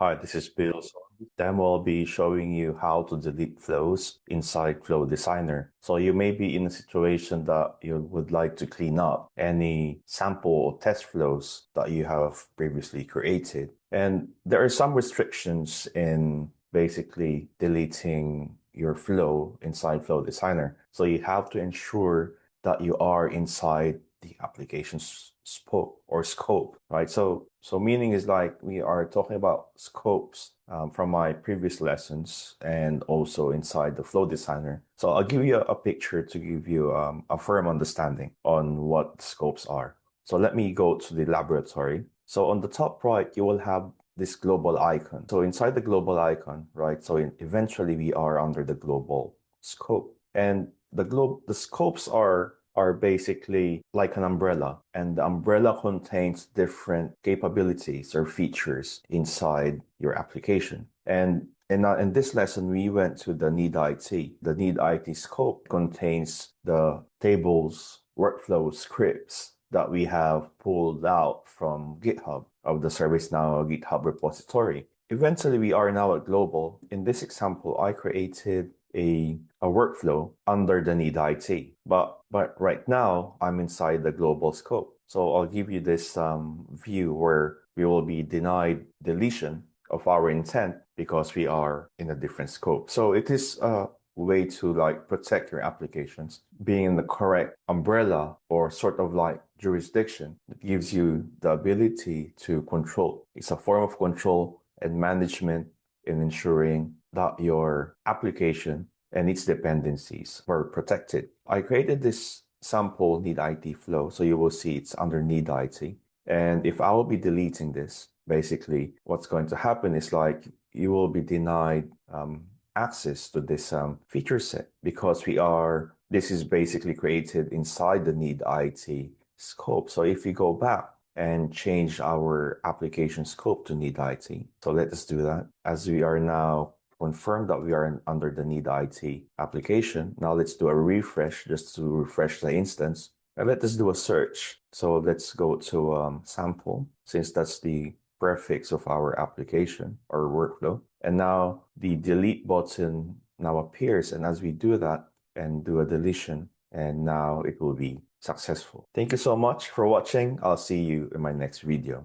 Hi, this is Bill. So in this demo, I'll be showing you how to delete flows inside Flow Designer. So you may be in a situation that you would like to clean up any sample or test flows that you have previously created. And there are some restrictions in basically deleting your flow inside Flow Designer. So you have to ensure that you are inside the application's scope, right? So meaning is like we are talking about scopes from my previous lessons and also inside the Flow Designer. So I'll give you a picture to give you a firm understanding on what scopes are. So let me go to the laboratory. So on the top right, you will have this global icon. So inside the global icon, right? So eventually we are under the global scope, and the scopes are basically like an umbrella, and the umbrella contains different capabilities or features inside your application. And in this lesson, we went to the Need IT. The Need IT scope contains the tables, workflows, scripts that we have pulled out from GitHub of the ServiceNow GitHub repository. Eventually, we are now at global. In this example, I created a workflow under the Need IT, but right now I'm inside the global scope. So I'll give you this view where we will be denied deletion of our intent because we are in a different scope. So it is a way to like protect your applications being in the correct umbrella or sort of like jurisdiction that gives you the ability to control. It's a form of control and management in ensuring that your application and its dependencies were protected. I created this sample Need IT flow, so you will see it's under Need IT. And if I will be deleting this, basically what's going to happen is like you will be denied access to this feature set because this is basically created inside the Need IT scope. So if we go back and change our application scope to Need IT. So let us do that. As we are now confirmed that we are under the Need IT application, now let's do a refresh just to refresh the instance. And let us do a search. So let's go to sample, since that's the prefix of our application or workflow. And now the delete button now appears. And as we do that and do a deletion, and now it will be successful. Thank you so much for watching. I'll see you in my next video.